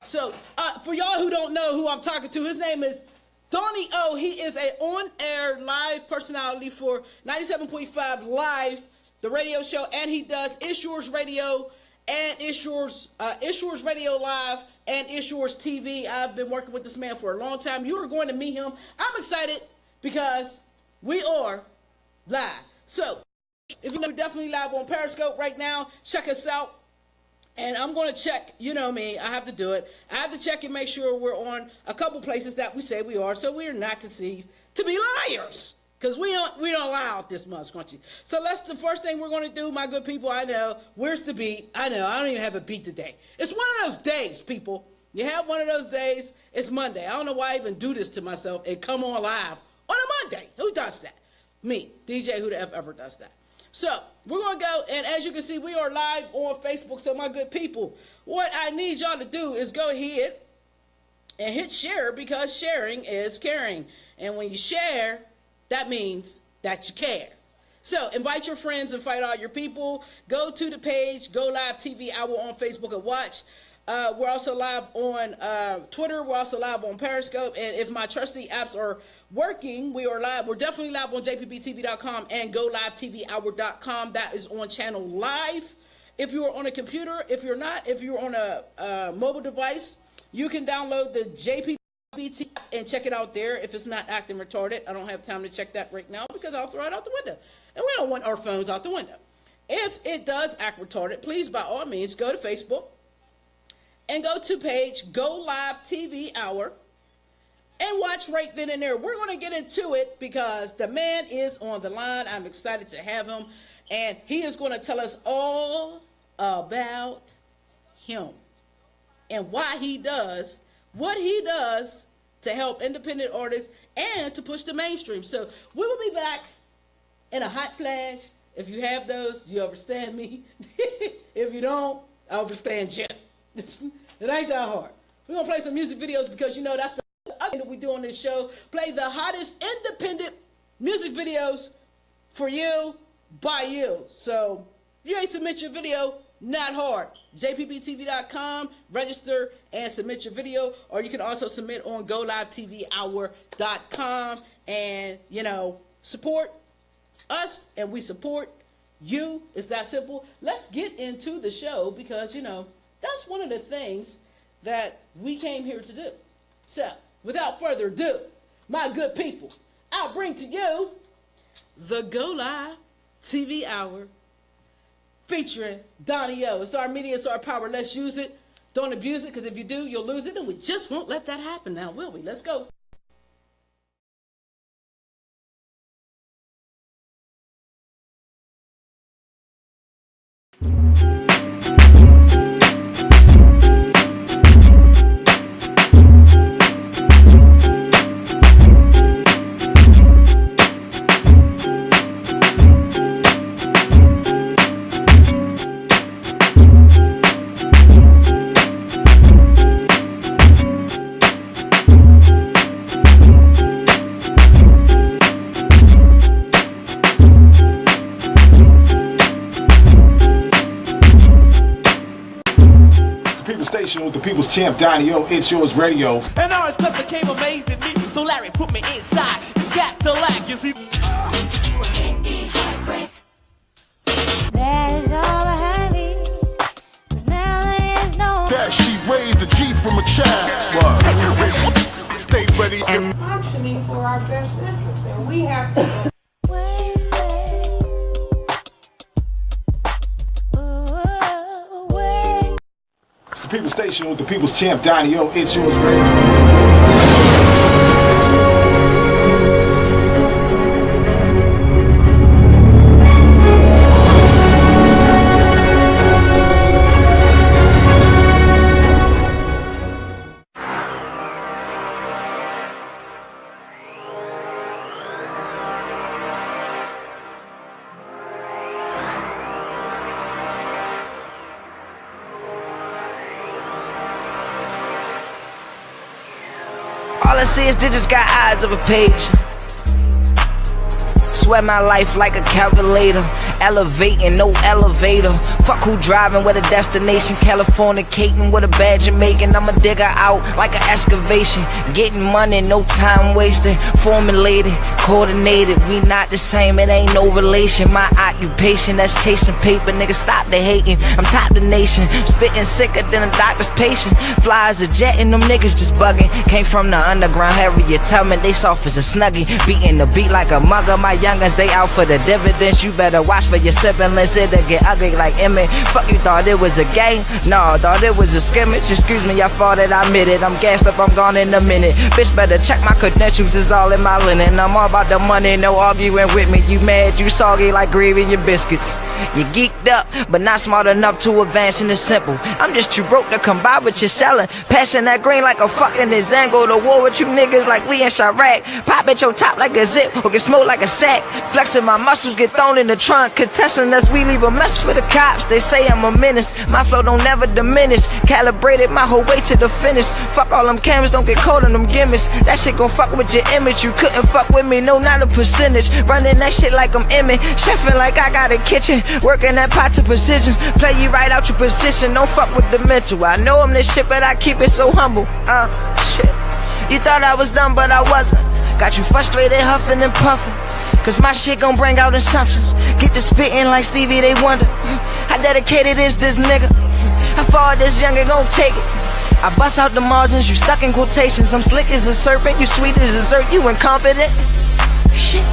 So for y'all who don't know who I'm talking to, his name is Donni-Oh. He is an on-air live personality for 97.5 Live, the radio show, and he does It's Yours Radio and It's Yours Radio Live and It's Yours TV. I've been working with this man for a long time. You are going to meet him. I'm excited because we are live. So if you're definitely live on Periscope right now, check us out. And I'm going to check, you know me, I have to do it. I have to check and make sure we're on a couple places that we say we are, so we are not conceived to be liars. Because we don't lie out this much, don't you? So that's the first thing we're going to do, my good people. I know. Where's the beat? I know. I don't even have a beat today. It's one of those days, people. You have one of those days. It's Monday. I don't know why I even do this to myself and come on live on a Monday. Who does that? Me. DJ, who the F ever does that? So we're going to go, and as you can see, we are live on Facebook. So my good people, what I need y'all to do is go ahead and hit share, because sharing is caring. And when you share, that means that you care. So invite your friends, invite all your people. Go to the page, GoLiveTvHour on Facebook and watch. We're also live on Twitter. We're also live on Periscope. And if my trusty apps are working, we are live. We're definitely live on jpptv.com and GoLiveTvHour.com. That is on channel live. If you're on a computer, if you're not, if you're on a mobile device, you can download the JPBT and check it out there. If it's not acting retarded, I don't have time to check that right now because I'll throw it out the window. And we don't want our phones out the window. If it does act retarded, please, by all means, go to Facebook and go to page GoLiveTvHour and watch right then and there. We're going to get into it because the man is on the line. I'm excited to have him, and he is going to tell us all about him and why he does what he does to help independent artists and to push the mainstream. So we will be back in a hot flash. If you have those, you understand me. If you don't, I understand you. It ain't that hard. We're going to play some music videos because, you know, that's the other thing that we do on this show. Play the hottest independent music videos for you, by you. So if you ain't submit your video, not hard. jpptv.com, register and submit your video, or you can also submit on GoLiveTvHour.com and, you know, support us and we support you. It's that simple. Let's get into the show because, you know, that's one of the things that we came here to do. So, without further ado, my good people, I'll bring to you the Go Live TV Hour featuring Donni-Oh. It's our media, it's our power. Let's use it. Don't abuse it, because if you do, you'll lose it, and we just won't let that happen now, will we? Let's go. With the people's champ Donni-Oh, It's Yours Radio. And ours club became amazed at me, so Larry put me inside. It's got to lack, you see. There's all behind me, 'cause now there is no that she raised the G from a child. Stay ready and functioning for our best interest, and we have to. The People's Station with the people's champ Donni-Oh, It's Yours Radio. All I see is digits got eyes of a page. Sweat my life like a calculator. Elevating, no elevator. Fuck who driving with a destination, Californicating with a bad Jamaican. I'ma dig her out like an excavation. Getting money, no time wasted. Formulated, coordinated. We not the same, it ain't no relation. My occupation, that's chasing paper. Nigga, stop the hating. I'm top the nation. Spitting sicker than a doctor's patient. Fly as a jet and them niggas just bugging. Came from the underground area. Tell me they soft as a snuggie. Beating the beat like a mugger. My youngins, they out for the dividends. You better watch for your siblings. It'll get ugly like Emmett. Fuck, you thought it was a game? Nah, thought it was a scrimmage. Excuse me, I thought that I admit it. I'm gassed up, I'm gone in a minute. Bitch, better check my credentials, it's all in my linen. I'm all about the money, no arguing with me. You mad, you soggy like gravy in your biscuits. You geeked up, but not smart enough to advance in the simple. I'm just too broke to come by what you're selling. Passing that green like a fucking exam. Go to war with you niggas like we in Chirac. Pop at your top like a zip, or get smoked like a sack. Flexing my muscles, get thrown in the trunk. Contesting us, we leave a mess for the cops. They say I'm a menace, my flow don't never diminish. Calibrated my whole way to the finish. Fuck all them cameras, don't get caught in them gimmicks. That shit gon' fuck with your image. You couldn't fuck with me, no, not a percentage. Running that shit like I'm Emmett. Chefing like I got a kitchen. Working that pot to precision. Play you right out your position. Don't fuck with the mental. I know I'm this shit, but I keep it so humble. Shit. You thought I was dumb, but I wasn't. Got you frustrated, huffing and puffing. Cause my shit gon' bring out assumptions. Get to spitting like Stevie, they wonder. How dedicated is this nigga? How far this younger gon' take it? I bust out the margins, you stuck in quotations. I'm slick as a serpent, you sweet as dessert, you incompetent. Shit.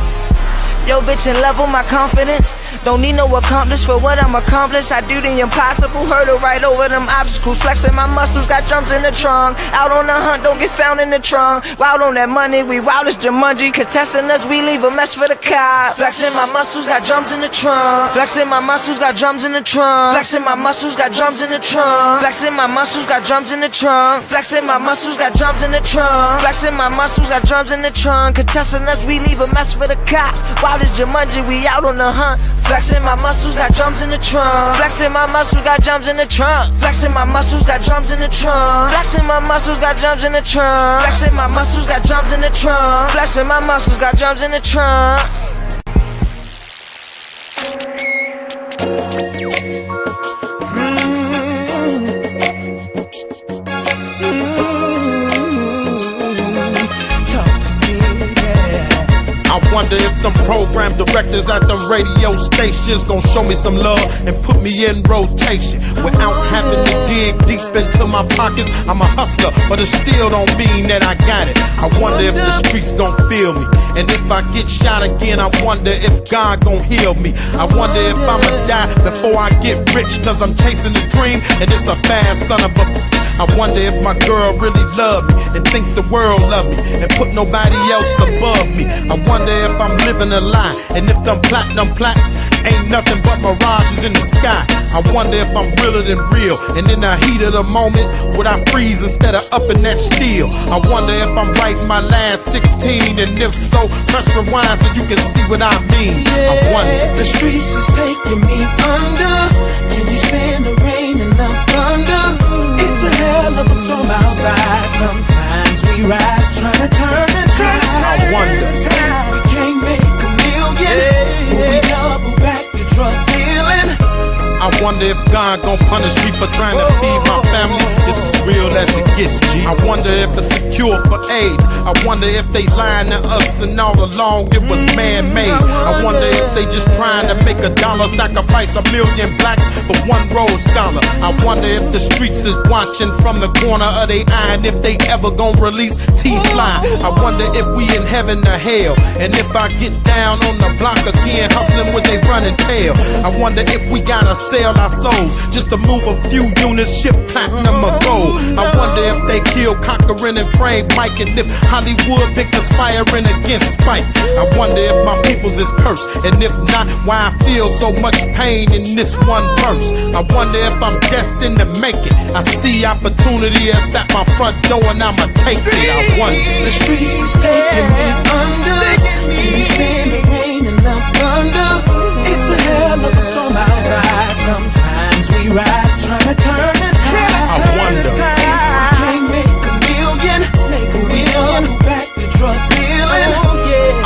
Yo, bitch, and level my confidence. Don't need no accomplice for what I'm accomplished. I do the impossible, hurdle right over them obstacles. Flexing my muscles, got drums in the trunk. Out on the hunt, don't get found in the trunk. Wild on that money, we wild as Jumanji. Contesting us, we leave a mess for the cops. Flexing my muscles, got drums in the trunk. Flexing my muscles, got drums in the trunk. Flexing my muscles, got drums in the trunk. Flexing my muscles, got drums in the trunk. Flexing my muscles, got drums in the trunk. Flexing my muscles, got drums in the trunk. Contesting us, we leave a mess for the cops. Wild as Jumanji, we out on the hunt. Flexing my muscles, got drums in the trunk. Flexing my muscles, got drums in the trunk. Flexing my muscles, got drums in the trunk. Flexing my muscles, got drums in the trunk. Flexing my muscles, got drums in the trunk. Flexing my muscles, got drums in the trunk. I wonder if them program directors at them radio stations gon' show me some love and put me in rotation without having to dig deep into my pockets. I'm a hustler, but it still don't mean that I got it. I wonder if the streets gon' feel me, and if I get shot again, I wonder if God gon' heal me. I wonder if I'ma die before I get rich, cause I'm chasing a dream and it's a fast son of a. I wonder if my girl really love me and think the world love me and put nobody else above me. I wonder if I'm living a lie and if them platinum plaques ain't nothing but mirages in the sky. I wonder if I'm realer than real, and in the heat of the moment, would I freeze instead of upping that steel? I wonder if I'm writing my last 16, and if so, press rewind so you can see what I mean. I wonder. The streets is taking me under. Can you stand the rain and the thunder? It's a hell of a storm outside. Sometimes we ride trying to turn the tide. I wonder. We can't make a million, but we double back the drug dealing. I wonder if God gon' punish me for trying to feed my family. This is real as it gets, G. I wonder if it's a cure for AIDS. I wonder if they lying to us and all along it was man-made. I wonder if they just trying to make $1, sacrifice 1 million blacks for one Rhodes Scholar. I wonder if the streets is watching from the corner of their eye, and if they ever gon' release T-Fly. I wonder if we in heaven or hell, and if I get down on the block again, hustling with they running tail. I wonder if we gotta sell our souls just to move a few units, ship platinum or gold. I wonder if they kill Cochran and Frank Mike, and if Hollywood been conspiring against Spike. I wonder if my peoples is cursed, and if not, why I feel so much pain in this one verse. I wonder if I'm destined to make it. I see opportunity that's at my front door, and I'ma take it. I wonder. The streets is taking me under. Can you stand the rain and the thunder? It's a hell of a storm outside. Sometimes we ride trying to turn the tide. I wonder. Can't make a million, back the drug dealing.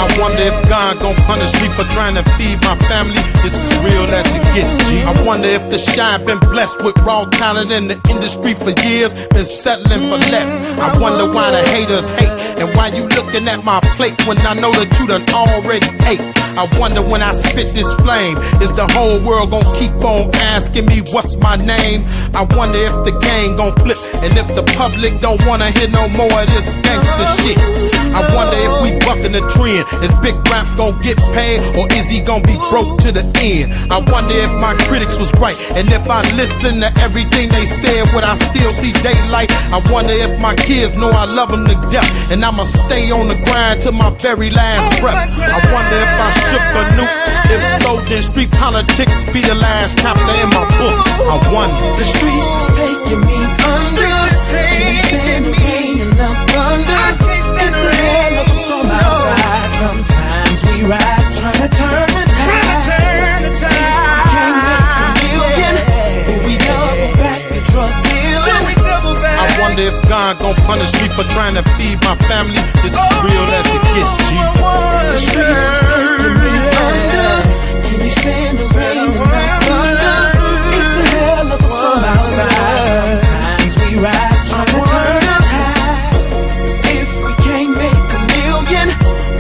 I wonder if God gon' punish me for for trying to feed my family. It's as real as it gets, G. I wonder if the shine been blessed with raw talent in the industry for years, been settling for less. I wonder why the haters hate, and why you looking at my plate when I know that you done already ate. I wonder when I spit this flame, is the whole world gonna keep on asking me what's my name? I wonder if the game gon' flip, and if the public don't wanna hear no more of this gangster shit. I wonder if we bucking the trend, is Big Rap gon' get paid, or is he gon' be broke to the end? I wonder if my critics was right, and if I listen to everything they said, would I still see daylight? I wonder if my kids know I love them to death, and I'ma stay on the grind till my very last breath. I wonder if I shook a nuke, if so, then street politics be the last chapter in my book. I wonder. The streets is taking me under. Can't stand the pain and the thunder. It's a hell of a storm outside. Sometimes we ride trying to turn the tide. Can't make a million, but we double back the drug dealing. I wonder if God gon' punish me for trying to feed my family. It's as real as it gets, G. The streets is taking me under. Can you stand the rain and the thunder? It's a hell of a storm outside. Sometimes we ride trying to turn the tide. If we can't make a million,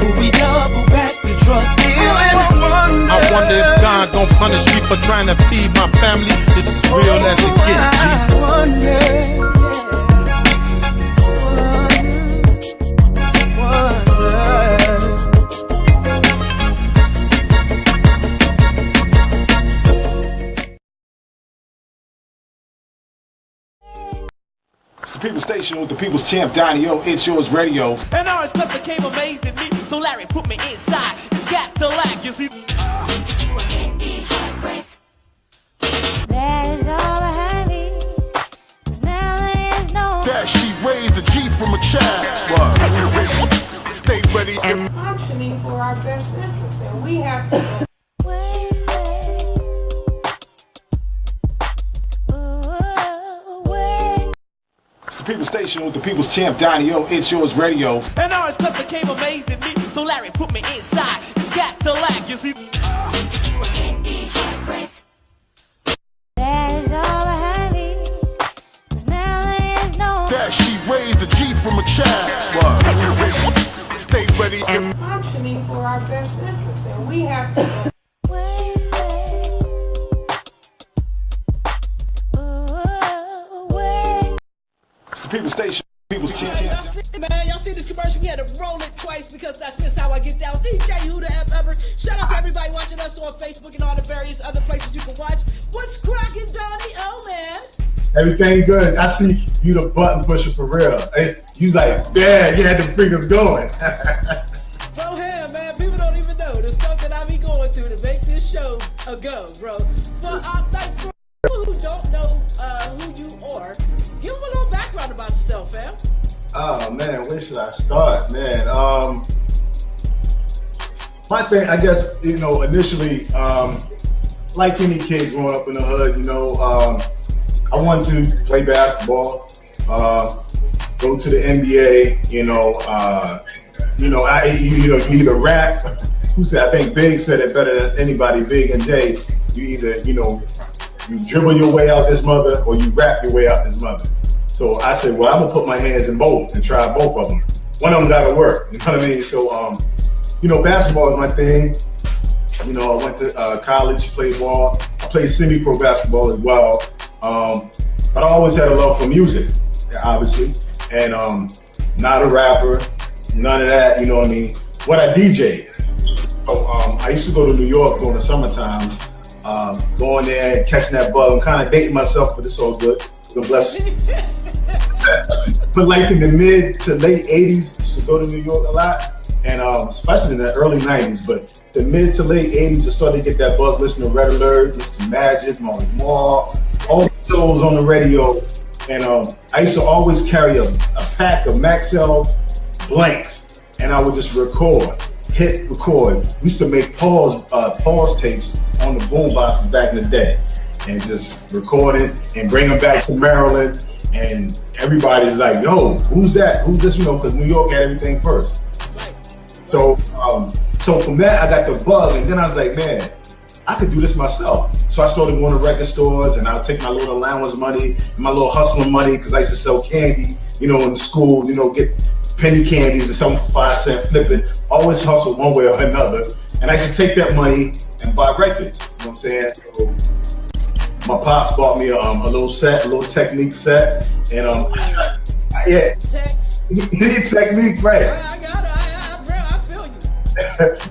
but we double back the drug dealing. I wonder if God gon' punish me for trying to feed my family. It's as real as it gets, G. I wonder. It's the People's Station with the People's Champ, Donni-Oh, It's Yours Radio. And Orange Pepper came amazed at me, so Larry put me inside. It's got to lack, you see. That is all behind me. 'Cause now there is no That she raised the G from a child. Stay ready and functioning for our best interests, and we have to. It's the People's Station with the People's Champ, Donni-Oh, It's Yours Radio. And Orange Pepper came amazed at me, so Larry put me inside. It's got to lack, you see. That is all behind me. 'Cause now there is no that she raised the G from a child. Stay ready and functioning for our best interests, and we have to. It's the People's Station, People's Champ. Man, y'all see this commercial? We had to roll it twice because that's just how I get down. DJ Who the F Ever. Shout out to everybody watching us on Facebook and all the various other places you can watch. What's cracking, Donni-Oh, man? Everything good. I see you the button pusher for real. Hey, you like, yeah, you had the fingers going. Bro, hey, man, people don't even know the stuff that I be going through to make this show a go, bro. But like, for people who don't know who you are, give them a little background about yourself, fam. Oh man, where should I start, man? My thing, I guess, initially, like any kid growing up in the hood, I wanted to play basketball, go to the NBA, you either rap. Who said? I think Big said it better than anybody. Big and Jay. You either, you dribble your way out this mother, or you rap your way out this mother. So I said, well, I'm gonna put my hands in both and try both of them. One of them gotta work. You know what I mean? So, basketball is my thing. I went to college, played ball. I played semi-pro basketball as well. But I always had a love for music, obviously, and not a rapper, none of that. You know what I mean? What I DJ'd. So I used to go to New York during the summertime, going there and catching that bug. I'm kind of dating myself, but it's all good. God bless you. But like in the mid to late 80s, I used to go to New York a lot, and especially in the early 90s. But the mid to late 80s, I started to get that bug, listening to Red Alert, Mr. Magic, Molly Moore, all the shows on the radio. And I used to always carry a pack of Maxell blanks, and I would just hit record. We used to make pause tapes on the boom boxes back in the day, and just record it and bring them back to Maryland. And everybody's like, yo, who's that? Who's this? Because New York had everything first. So So from that, I got the bug, and then I was like, man, I could do this myself. So I started going to record stores, and I'll take my little allowance money, my little hustling money, because I used to sell candy, in school, get penny candies and something for 5 cents, flipping, always hustle one way or another. And I used to take that money and buy records, you know what I'm saying? So my pops bought me a little set, a little Technique set, and yeah. Technique, right. I feel you.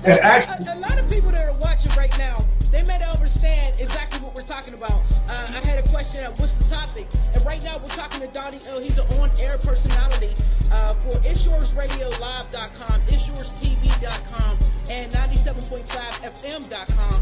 And actually, a lot of people that are watching right now, they may not understand exactly what we're talking about. I had a question of what's the topic, and right now we're talking to Donni-Oh. He's an on-air personality for It'sYoursRadioLive.com, It'sYoursTV.com, and 97.5 FM.com.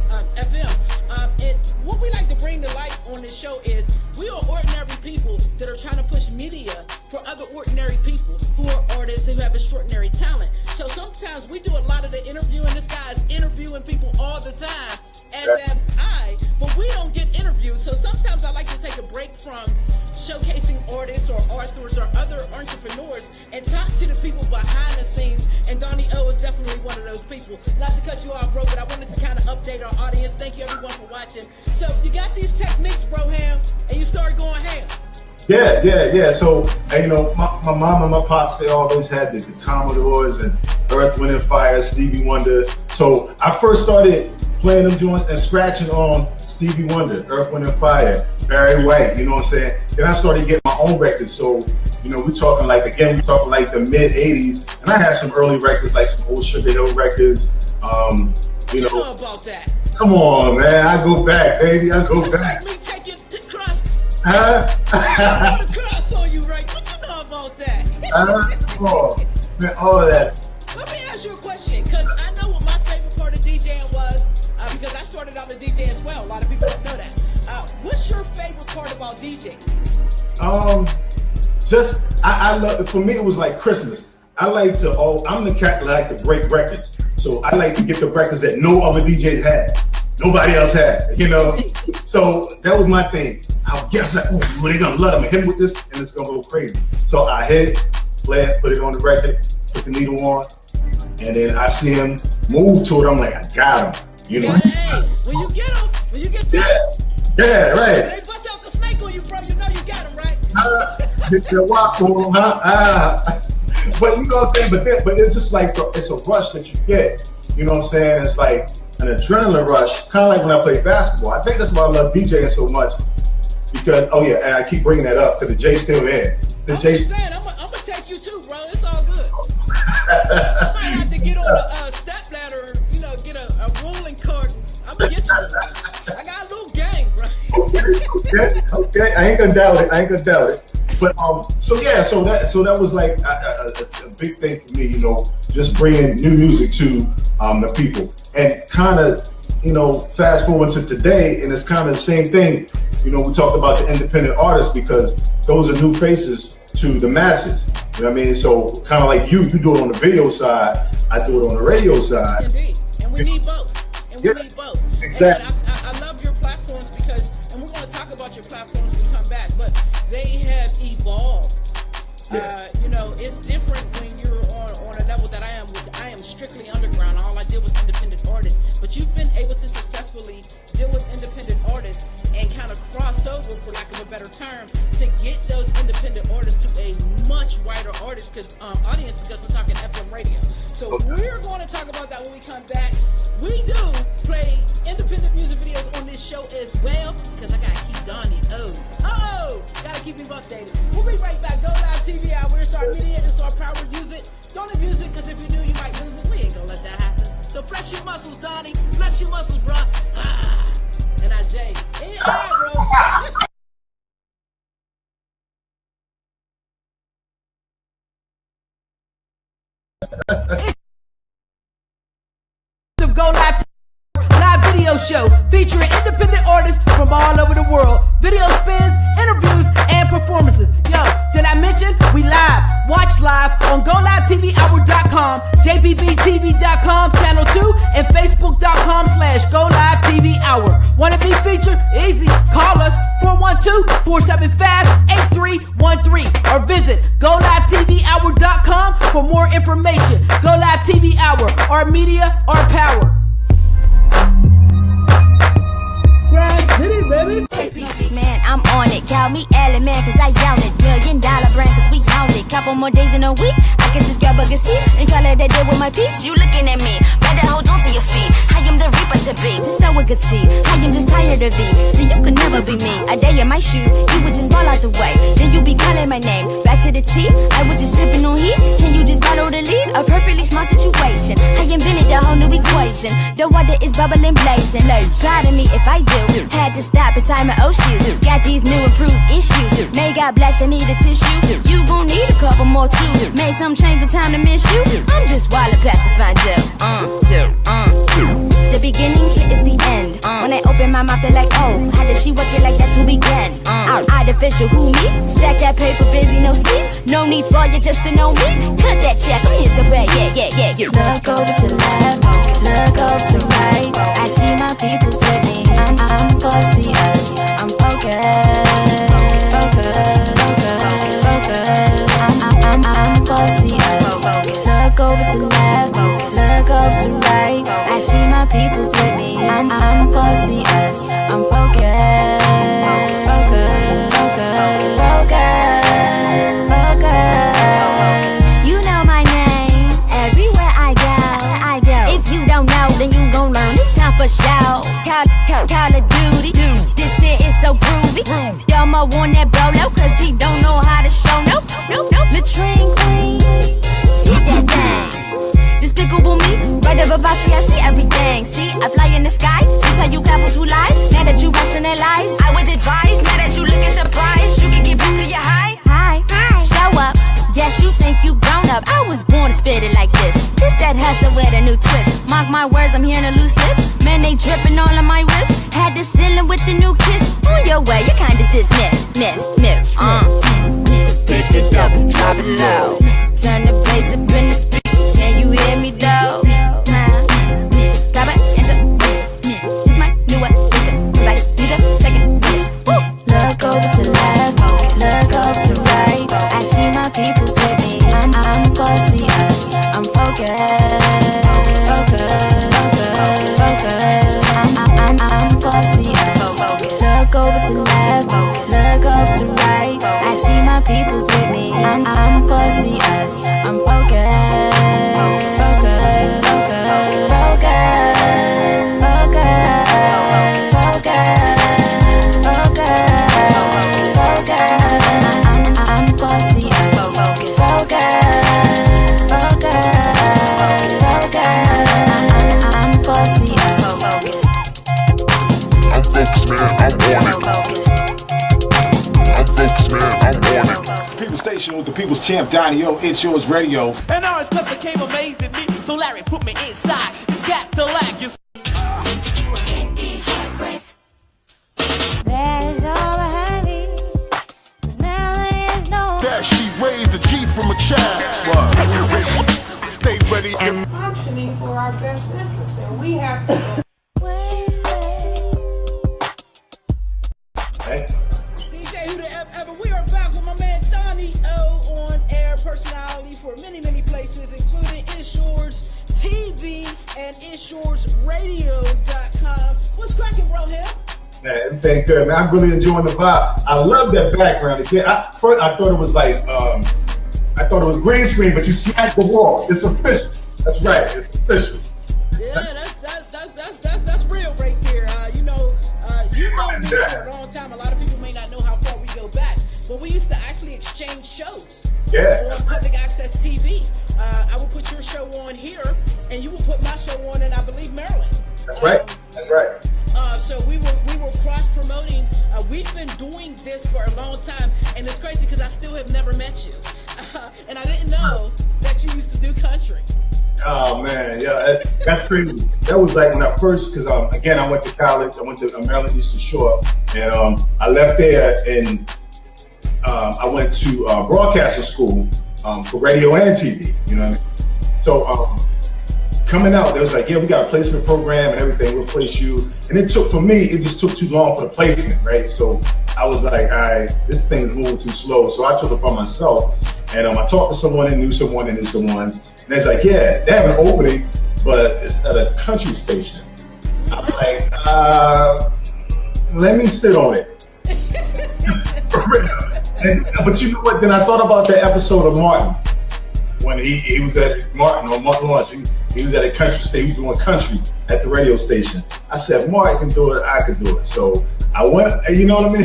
And what we like to bring to light on this show is we are ordinary people that are trying to push media for other ordinary people who are artists who have extraordinary talent. So sometimes we do a lot of the interviewing. This guy is interviewing people all the time, as am I, but we don't get interviewed. So sometimes I like to take a break from showcasing artists or authors or other entrepreneurs and talk to the people behind the scenes, and Donni-Oh is definitely one of those people. Not to cut you off, bro, but I wanted to kind of update our audience. Thank you everyone for watching. So you got these techniques, bro, ham, and you start going ham. Yeah. So, my mom and my pops, they always had the Commodores and Earth, Wind & Fire, Stevie Wonder. So I first started playing them joints and scratching on Stevie Wonder, Earth, Wind & Fire, Barry White, you know what I'm saying? Then I started getting my own records. So, we're talking like the mid 80s. And I had some early records, like some old Sugar Hill records. You know about that. Come on, man. I go back, baby. I go back. Like me taking the cross. Huh? The cross on you, right? What you know about that? Come on. Man, all of that. Let me ask you a question, because I know what my favorite part of DJing was, because I started out a DJ as well. A lot of people don't know that. What's your favorite part about DJing? I love, for me, it was like Christmas. I'm the cat that like to break records. So I like to get the records that no other DJs had. Nobody else had, So that was my thing. I guess they're gonna let them hit with this and it's gonna go crazy. So I hit it, play it, put it on the record, put the needle on, and then I see him move to it. I'm like, I got him, Hey, when you get him, when you get that. Yeah, right. When they bust out the snake on you, bro, you know you got him, right? Get your walk on, huh? But you know what I'm saying? But it's just like, it's a rush that you get. You know what I'm saying? It's like an adrenaline rush, kind of like when I play basketball. I think that's why I love DJing so much. Because, and I keep bringing that up because the J's still in. I'm gonna take you too, bro. It's all good. I might have to get on a step ladder, get a rolling cart. I'm gonna get you. I got a little gang, bro. Okay. I ain't gonna doubt it. But so that was like a big thing for me, just bringing new music to the people, and kind of fast forward to today, and it's kind of the same thing. We talked about the independent artists because those are new faces to the masses. You know what I mean? So kind of like you do it on the video side, I do it on the radio side. Indeed, and we need both. Exactly. And I love your platforms because, and we're going to talk about your platforms when we come back, but they have evolved. It's different when you're on a level that I am, which I am strictly underground. All I did was independent artists, but you've been able to successfully deal with independent artists and kind of cross over, for lack of a better term, to get those independent artists to a much wider audience because we're talking FM radio. So we're going to talk about that when we come back. We do play independent music videos on this show as well because I got to keep Donni-Oh. Got to keep him updated. We'll be right back. GoLiveTvHour. It's our media. It's our power. Use it. Don't abuse it because if you do, you might lose it. We ain't going to let that happen. So flex your muscles, Donnie. Flex your muscles, bro. And I Jay. Yeah, bro. GoLiveTvHour live video show featuring independent artists from all over the world. Video spins, interviews, and performances. Yo, did I mention we live? Watch live on GoLiveTvHour.com, JBBTV.com, Channel 2, and Facebook.com/GoLiveTvHour. Want to be featured? Easy. Call us 412-475-8313 or visit GoLiveTvHour.com For more information, Go Live TV Hour, our media, our power. Grind City, baby. Man, I'm on it. Call me Allen, man, cause I own it. $1 million brand, cause we own it. Couple more days in a week, I can just grab a seat and call it a day with my peeps. You looking at me, better hold on to your feet. I am the reaper to be, just so we could see. I am just tired of it, so you could never be me. A day in my shoes, you would just fall out the way. Then you be calling my name, back to the T. I was just sipping on heat. Can you just follow the lead? A perfectly smart situation. I invented a whole new equation. The water is bubbling, blazing. Proud of me if I do. Had to stop and tie my old shoes. Got these new improved issues. May God bless, I need a tissue. You gon' need a couple more too. Made some change, the time to miss you. I'm just wild and past to find The beginning is the end. When I open my mouth, they're like, oh, how does she work it like that to begin? Artificial, who me? Stack that paper, busy, no sleep. No need for you just to know me. Cut that check, I'm here to pay. Yeah. Look over to left, look over to right. I see my people's with me. I'm fussy us. I'm focused. I'm fussy us. Look over to left, look over to right. I see my people's with me. I'm fussy us. I'm focused. You know my name. Everywhere I go. If you don't know, then you gon' learn. It's time for show. Call of Duty. This shit is so groovy. Y'all want that bolo, cause he don't know how to show. Nope. Latrine queen. Hit that thing. Despicable me. Right above I see everything. See, I fly in the sky. This how you couple two lives. Now that you rationalize, I would advise. Now that you looking surprised, you can get back to your high. Show up. Yes, you think you grown up. I was born to spit it like this. This that hustle with a new twist. Mark my words, I'm hearing a loose lips. Man, they dripping all on my wrist. Had this ceiling with the new kiss. On your way, you kinda dismissed. Pick it up and drop it low. Turn the bass up in the speaker. Can you hear me though? Drop it into it's my new addition. Cause I need a second this. Look over to left, look over to right. I see my people's with me. I'm fussy us. I'm focused. I'm fussy us. Look over to left, look over to right. I see my people's with me. I'm fussy us. I'm focused. With the people's champ, Donni-Oh, It's Yours Radio. And orange plus became amazed at me, so Larry put me inside. It's got to lack. That is all behind me. 'Cause now there is no That she raised a G from a child. Stay ready and functioning for our best interest, and we have to. DJ Who the F Ever, we are back with my man Donni-Oh, on air personality for many places, including It's Yours TV and It's Yours Radio.com. What's cracking, bro? Here? Man, everything good, man. I'm really enjoying the vibe. I love that background. Again, I thought it was like, I thought it was green screen, but you smacked the wall. It's official. That's right. It's official. Yeah, that's real right there. You know me for a long time. A lot of people may not know how far we go back, but we used to actually exchange shows. Yeah. On public access TV. I would put your show on here, and you would put my show on in, I believe, Maryland. That's right. That's right. So we were cross promoting. We've been doing this for a long time, and it's crazy because I still have never met you, and I didn't know that you used to do country. Oh man, yeah, that's crazy. That was like when I first, because again, I went to college. I went to Maryland Eastern Shore, and I left there, and I went to broadcasting school for radio and TV. You know what I mean? So coming out, they was like, yeah, we got a placement program and everything. We'll place you. And it just took too long for the placement, right? So I was like, all right, this thing is moving too slow. So I took it upon myself, And I talked to someone and knew someone and knew someone. And it's like, yeah, they have an opening, but it's at a country station. I'm like, let me sit on it. But you know what? Then I thought about that episode of Martin when he was at Martin Lawrence. He was at a country station. He was doing country at the radio station. I said, if Martin can do it, I could do it. So I went. You know what I mean?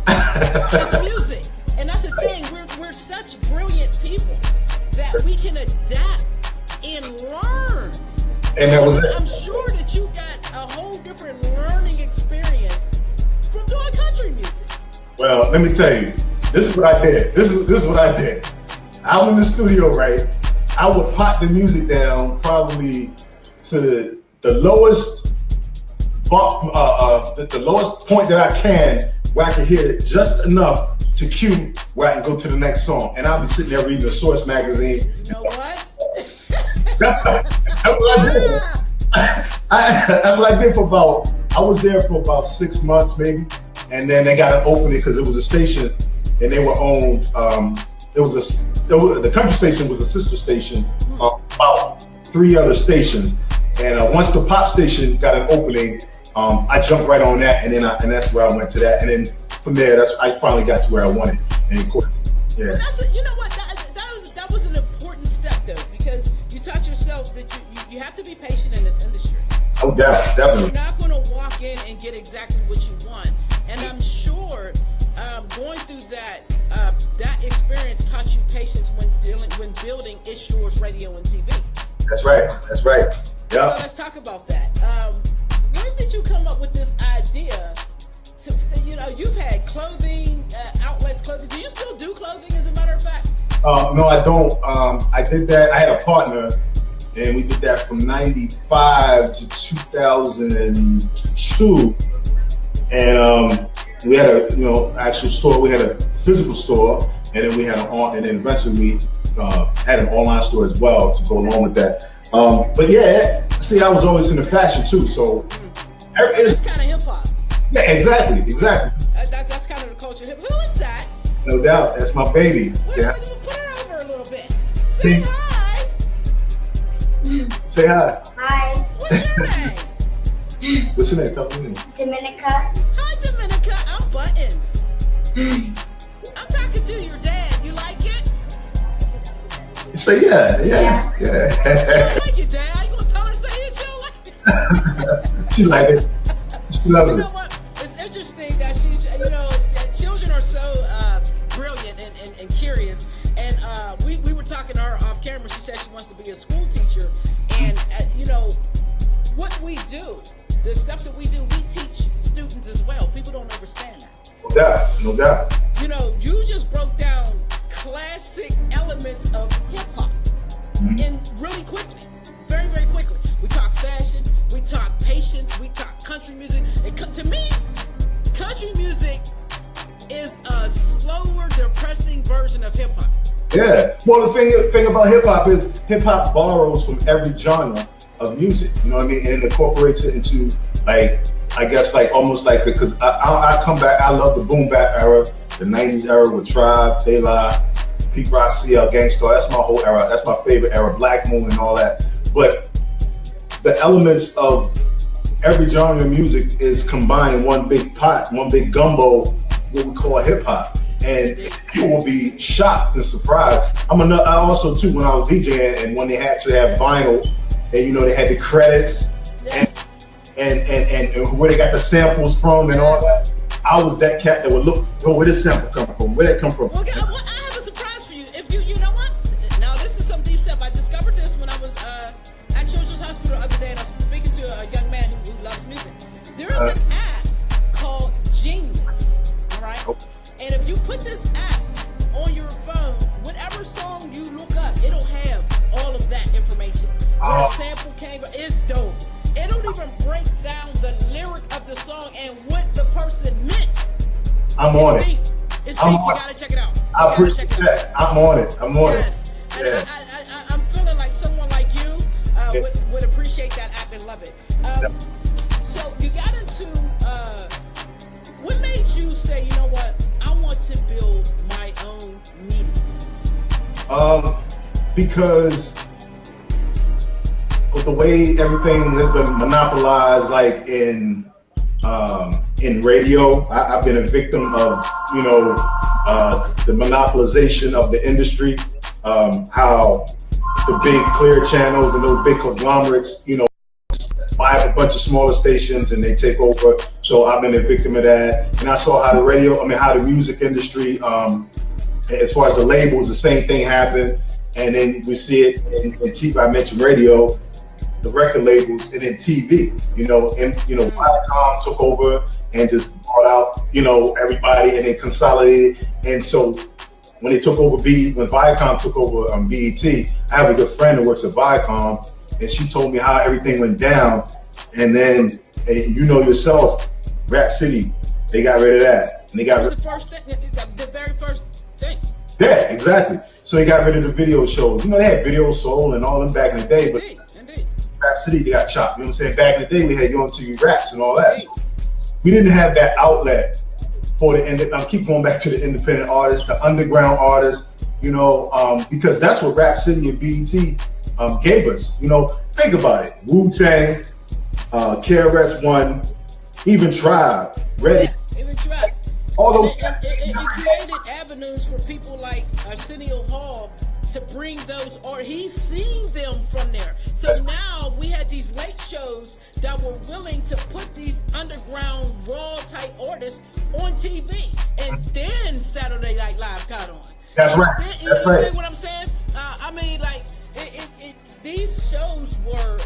It's music, and that's the thing. We're such brilliant people that we can adapt and learn. And that was it. I'm sure that you got a whole different learning experience from doing country music. Well, let me tell you, this is what I did. This is what I did. Out in the studio, right? I would pop the music down probably to the lowest, the lowest point that I can, where I can hear it just enough to cue where I can go to the next song. And I'll be sitting there reading the Source magazine. You know what? That's what I did. That's what I did for about. I was there for about 6 months, maybe. And then they got an opening because it was a station, and they were owned. The country station was a sister station of about 3 other stations. And once the pop station got an opening, I jumped right on that, and that's where I went to that. And then from there, I finally got to where I wanted. And of course, yeah. Well, you know what? That was an important step, though, because you taught yourself that you have to be patient in this industry. Oh, definitely. You're not going to walk in and get exactly what you want. And I'm sure going through that experience taught you patience when building It's Yours Radio and TV. That's right. Yeah. So let's talk about that. When did you come up with this idea? You've had clothing outlets, clothing. Do you still do clothing, as a matter of fact? No, I don't. I did that. I had a partner, and we did that from '95 to 2002. And we had a actual store. We had a physical store, and then we had and then eventually we had an online store as well to go along with that. But yeah, see, I was always into fashion too, so it's kind of hip hop. Yeah, exactly. That's kind of the culture. Who is that? No doubt, that's my baby. Put her over a little bit. Say hi. Say hi. Hi. What's your name? What's your name? Tell me. Dominica. Hi, Dominica. I'm Buttons. I'm talking to your dad. You like it? Say yeah. She don't like it, Dad. You gonna tell her to say it? She don't like it. She like it. She loves it. You know what? It's interesting that that children are so brilliant and curious. And we were talking to her off camera. She said she wants to be a school teacher. And what we do, the stuff that we do, we teach students as well. People don't understand that. No doubt. You just broke down classic elements of hip hop, and really quickly, very, very quickly. We talk fashion, we talk patience, we talk country music. And to me, country music is a slower, depressing version of hip hop. Yeah. Well, the thing about hip hop is hip hop borrows from every genre of music. You know what I mean? And it incorporates it into because I come back. I love the boom bap era, the '90s era with Tribe, De La, Pete Rock, CL, Gangstar. That's my whole era. That's my favorite era. Black Moon and all that. But the elements of every genre of music is combined in one big pot, one big gumbo, what we call hip hop. And people will be shocked and surprised. I also too, when I was DJing and when they actually had vinyl, and they had the credits and where they got the samples from and all that. I was that cat that would look, where did this sample come from? Where did it come from? Well, I have a surprise for you. If you know what? Now this is some deep stuff. I discovered this when I was at Children's Hospital the other day, and I was speaking to a young man who loves music. There is an app called Genius, all right? And if you put this app on your phone, whatever song you look up, it'll have all of that information. Where the sample came from, it's dope. It'll even break down the lyric of the song and what the person meant. I'm on it. It's deep. You gotta check it out. I appreciate that. I'm on it. Yes. And I'm feeling like someone like you would appreciate that app and love it. So you got into, what made you say, you know what, I want to build my own media Because of the way everything has been monopolized, like in radio. I've been a victim of, the monopolization of the industry. How the big clear channels and those big conglomerates, buy a bunch of smaller stations and they take over. So I've been a victim of that. And I saw how the music industry, as far as the labels, the same thing happened. And then we see it in TV. I mentioned radio, the record labels, and then TV. Viacom took over and just brought out, everybody, and then consolidated. And so when they took over when Viacom took over BET, I have a good friend who works at Viacom, and she told me how everything went down. And then, yourself, Rap City, they got rid of that. And they got rid of the very first thing. Yeah, exactly. So they got rid of the video shows. They had Video Soul and all them back in the day, but Indeed. Rap City, they got chopped. You know what I'm saying? Back in the day, we had Yo MTV Raps and all that. So we didn't have that outlet for I keep going back to the independent artists, the underground artists, because that's what Rap City and BET gave us. Think about it. Wu-Tang, KRS-One, even Tribe, Ready. Yeah, even Tribe. All those. It created avenues for people like Arsenio Hall to bring those, or he's seen them from there. So now we had these late shows that were willing to put these underground raw type artists on TV, and then Saturday Night Live caught on. That's right. That's right. You know what I'm saying? These shows were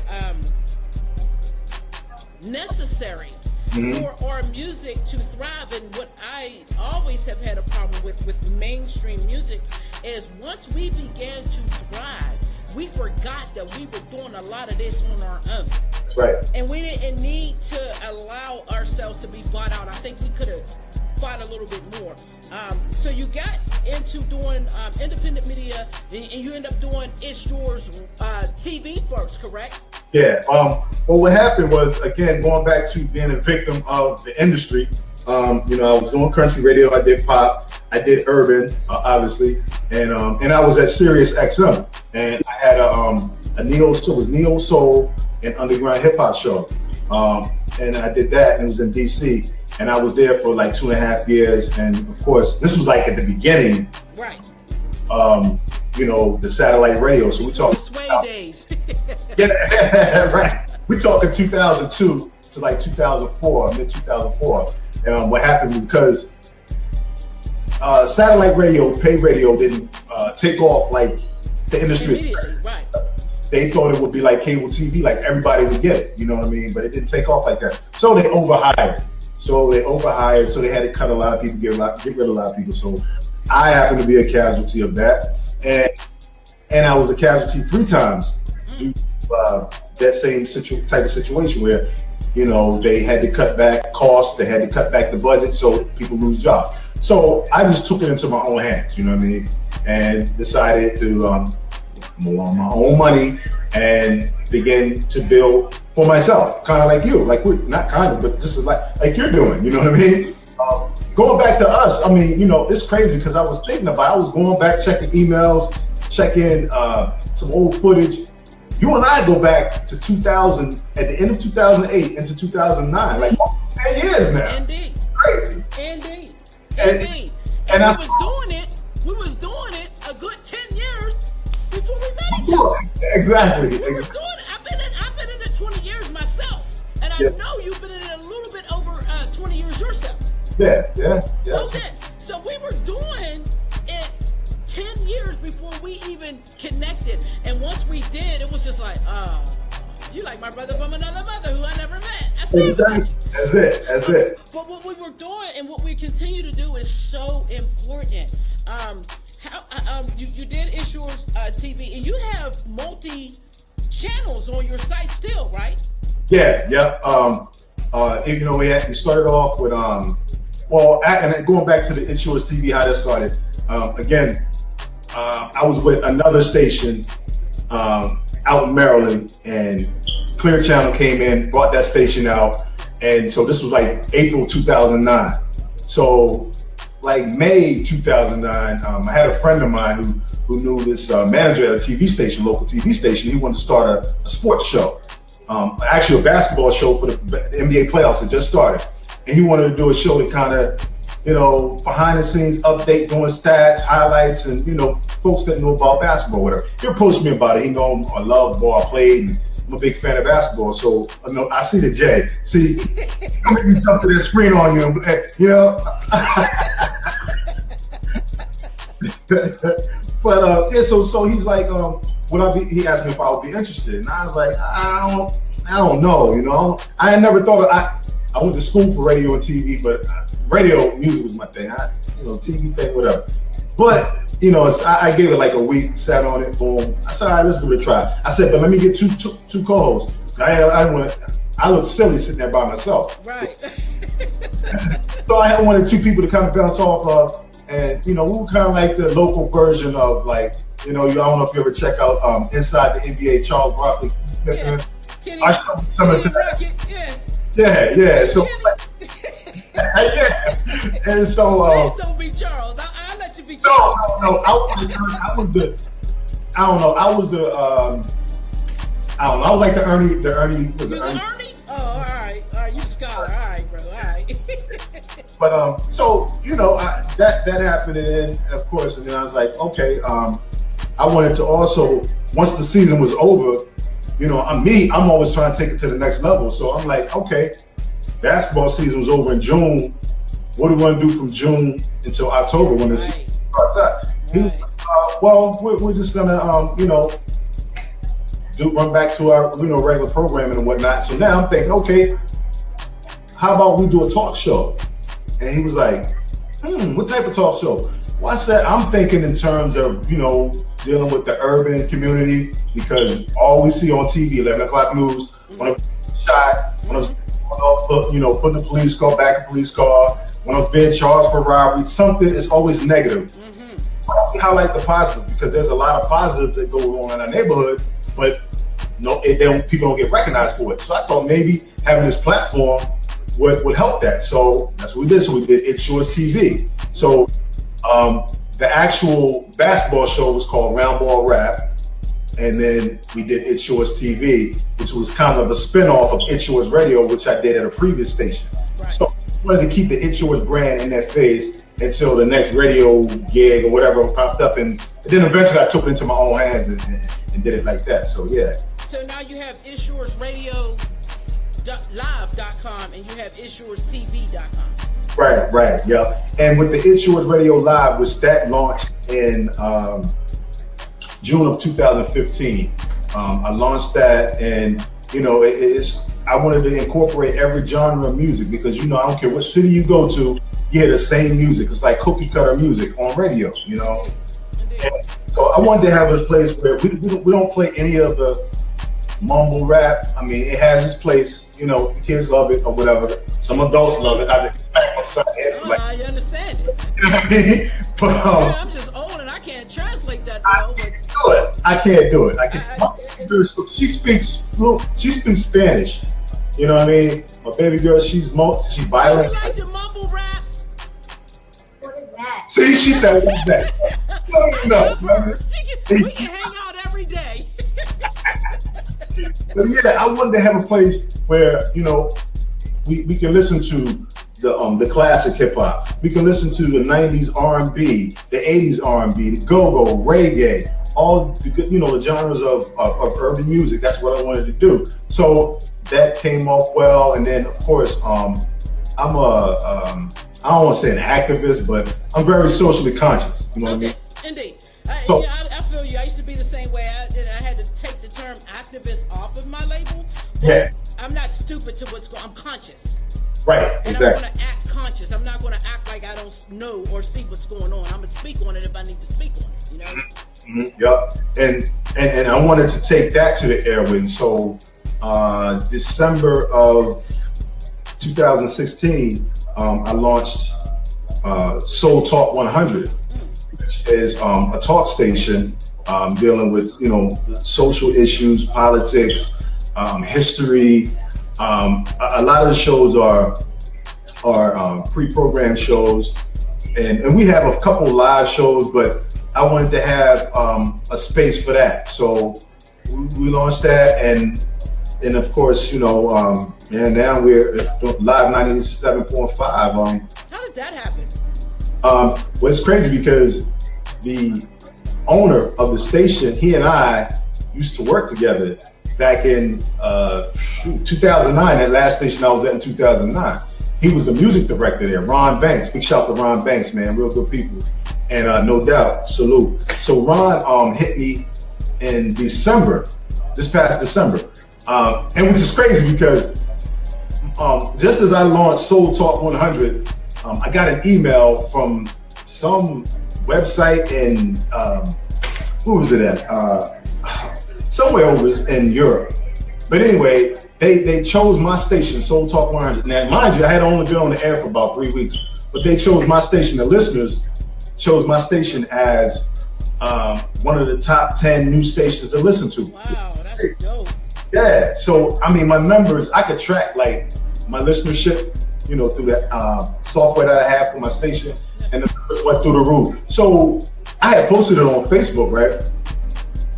necessary for our music to thrive. And what I always have had a problem with mainstream music is once we began to thrive, we forgot that we were doing a lot of this on our own. That's right. And we didn't need to allow ourselves to be bought out. I think we could have fought a little bit more. So you got into doing independent media, and you end up doing It's Yours TV first, correct? Yeah. Well, what happened was, again, going back to being a victim of the industry. I was doing country radio. I did pop. I did urban, obviously, and I was at Sirius XM, and I had a neo soul and underground hip hop show, and I did that, and it was in DC, and I was there for like 2.5 years, and of course, this was like at the beginning, right? The satellite radio. So we talking Sway days. Yeah, right. We talking 2002 to like 2004, mid 2004. And what happened because satellite radio, pay radio didn't take off like the industry. Right. They thought it would be like cable TV, like everybody would get it, you know what I mean? But it didn't take off like that. So they overhired. So they had to cut a lot of people, get rid of a lot of people. So I happened to be a casualty of that. And I was a casualty 3 times due to that same type of situation where, they had to cut back costs, they had to cut back the budget, so people lose jobs. So I just took it into my own hands, you know what I mean? And decided to move on my own money and begin to build for myself, kind of like you, like not kind of, but just like you're doing, you know what I mean? Going back to us, it's crazy because I was thinking about it. I was going back, checking emails, checking some old footage. You and I go back to 2000, at the end of 2008 into 2009, like 10 years now. Indeed. Crazy. Indeed. And we was doing it a good 10 years before we met each other. Exactly. We was doing it. I've been in it 20 years myself, and I know you've been in it a little bit over 20 years yourself. Yeah. Okay, so we were doing it 10 years before we even connected, and once we did, it was just like, you like my brother from another mother who I never met. That's it. But what we were doing and what we continue to do is so important. You did It's Yours TV, and you have multi channels on your site still, right? Yeah. We started off with and going back to the It's Yours TV, how that started. I was with another station out in Maryland, and Clear Channel came in, brought that station out, and so this was like April 2009. So like May 2009, I had a friend of mine who knew this manager at a TV station, local TV station. He wanted to start a sports show, actually a basketball show for the NBA playoffs that just started. And he wanted to do a show to kind of, behind the scenes update, doing stats, highlights, and, folks that know about basketball, whatever. He approached me about it. He know I love ball, I played, and I'm a big fan of basketball. So, I see the J. See, I'm making you jump to the screen on you, But so he's like, would I be? He asked me if I would be interested, and I was like, I don't know. I had never thought I went to school for radio and TV, but radio music was my thing. TV thing, whatever. But I gave it like a week, sat on it, boom. I said, all right, let's give it a try. I said, but let me get two co-hosts. I look silly sitting there by myself. Right. So I wanted two people to kind of bounce off of. And, we were kind of like the local version of I don't know if you ever check out Inside the NBA, Charles Barkley. Kenny, I showed similar to that. Yeah. So, yeah. And so, please don't be Charles. I'll let you be Charles. No. I was like the Ernie. You was Ernie? Oh, all right. You a scholar. All right, bro. All right. But so that happened, and then of course, and then I was like, okay, I wanted to also, once the season was over, I'm always trying to take it to the next level. So I'm like, okay, basketball season was over in June. What do we want to do from June until October when the season starts up? Right. Well, we're just gonna run back to our regular programming and whatnot. So now I'm thinking, okay, how about we do a talk show? And he was like, what type of talk show? Well, I said, I'm thinking in terms of, dealing with the urban community, because all we see on TV, 11 o'clock news, when a shot, when I was putting the police car back in police car, when I was being charged for robbery, something is always negative. I highlight the positive, because there's a lot of positives that go on in our neighborhood, but people don't get recognized for it. So I thought maybe having this platform would help that. So that's what we did. So we did It's Yours TV. So the actual basketball show was called Round Ball Rap. And then we did It's Yours TV, which was kind of a spinoff of It's Yours Radio, which I did at a previous station. Right. So I wanted to keep the It's Yours brand in that phase until the next radio gig or whatever popped up. And then eventually I took it into my own hands and did it like that. So yeah. So now you have It's Yours Radio live.com and you have it'syourstv.com. Right, yeah. And with the It's Yours Radio Live, which that launched in June of 2015, I launched that, and I wanted to incorporate every genre of music, because I don't care what city you go to, you hear the same music. It's like cookie cutter music on radio, And so I wanted to have a place where we don't play any of the mumble rap. I mean, it has its place. The kids love it or whatever. Some adults love it. I understand it. You know what I mean? But I'm just old and I can't translate that. I can't do it. She speaks Spanish. You know what I mean? My baby girl, she's violent. You like the mumble rap? What is that? See, she said, what's that? No. We can hang out every day. But yeah, I wanted to have a place where we can listen to the classic hip hop. We can listen to the '90s R&B, the '80s R&B, the go-go, reggae, all the genres of urban music. That's what I wanted to do. So that came off well, and then of course I'm I don't want to say an activist, but I'm very socially conscious. You know what I mean? Indeed. I feel you. I used to be the same way. I had to take the term activist off of my label. Yeah. I'm not stupid to what's going on. I'm conscious. Right, and exactly. I'm going to act conscious. I'm not going to act like I don't know or see what's going on. I'm going to speak on it if I need to speak on it, Yep. And I wanted to take that to the airwaves. So December of 2016, I launched Soul Talk 100, which is a talk station dealing with social issues, politics, history. A lot of the shows are pre-programmed shows, and we have a couple live shows, but I wanted to have a space for that. So we launched that, and of course, and now we're live 97.5. How did that happen? Well, it's crazy because the owner of the station, he and I used to work together back in 2009. That last station I was at in 2009. He was the music director there, Ron Banks. Big shout out to Ron Banks, man, real good people. And no doubt, salute. So Ron hit me in December, this past December. And which is crazy because just as I launched Soul Talk 100, I got an email from some website in, who was it at? Somewhere over in Europe. But anyway, they chose my station, Soul Talk 100. Now, mind you, I had only been on the air for about 3 weeks, but they chose my station, the listeners chose my station as one of the top 10 new stations to listen to. Wow, that's dope. Yeah, so I mean, my numbers, I could track like my listenership, through that software that I have for my station, and the numbers went through the roof. So I had posted it on Facebook, right?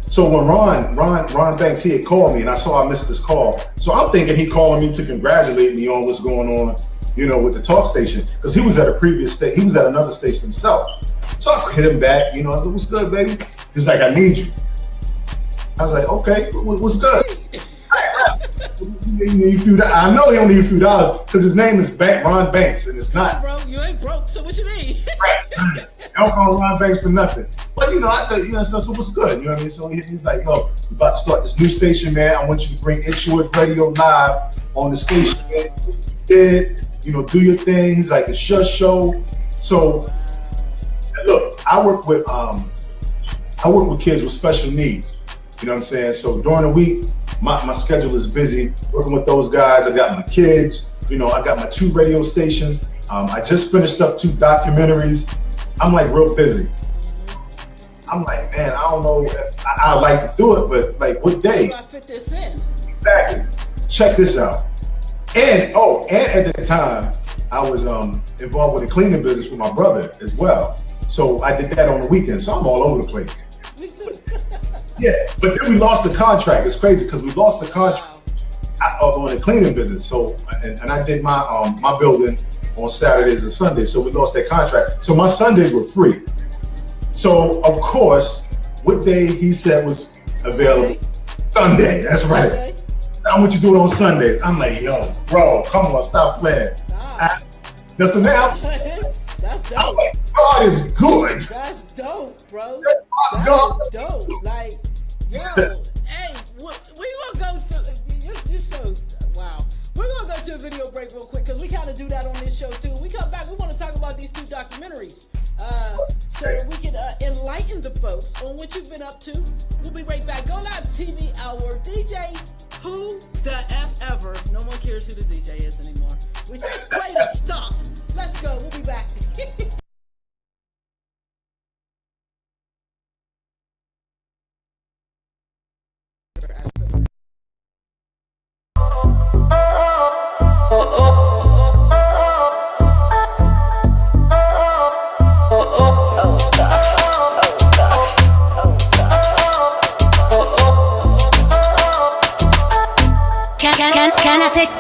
So when Ron Banks, he had called me, and I saw I missed his call. So I'm thinking he calling me to congratulate me on what's going on, with the talk station, because he was at a previous station, he was at another station himself. So I hit him back, I said, what's good, baby? He's like, I need you. I was like, okay, what's good? I know he only need a few dollars because his name is Ron Banks, and it's not. Bro, you ain't broke, so what you need? I don't call Ron Banks for nothing. But I thought, so what's good? You know what I mean? So he's like, yo, we're about to start this new station, man. I want you to bring Issuers Radio live on the station, man. Do your thing. He's like, it's your show. So look, I work with kids with special needs. You know what I'm saying? So during the week, my schedule is busy working with those guys. I got my kids, I got my 2 radio stations. I just finished up 2 documentaries. I'm like real busy. I'm like, man, I don't know if I'd like to do it, but like what day? How do I fit this in? Exactly. Check this out. And at the time, I was involved with the cleaning business with my brother as well. So I did that on the weekend. So I'm all over the place. Me too. Yeah, but then we lost the contract. It's crazy because we lost the contract on the cleaning business. So, and I did my building on Saturdays and Sundays. So we lost that contract. So my Sundays were free. So of course, what day he said was available? Sunday. That's right. Okay. I want you to do it on Sundays. I'm like, yo, bro, come on, stop playing. So now, that's dope. I'm like, God is good. That's dope, bro. That's dope. Like, yo, hey, we gonna go to, you're so, wow. We're gonna go to a video break real quick because we kind of do that on this show too. We come back, we want to talk about these 2 documentaries. So that we can enlighten the folks on what you've been up to. We'll be right back. Go Live TV Hour. DJ, who the F ever. No one cares who the DJ is anymore. We just play the stuff. Let's go. We'll be back.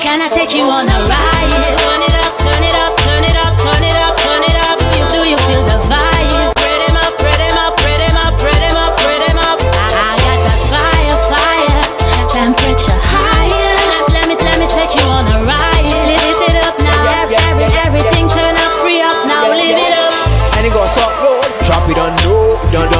Can I take you on a ride? Turn it up, turn it up, turn it up, turn it up, turn it up. Do you feel the vibe? Spread him up, spread him up, spread him up, spread him up, spread him up. I got that fire, temperature higher. Let me take you on a ride. Lift it up now, everything turn up, free up now, live it up. And it goes up, drop it on low, don't.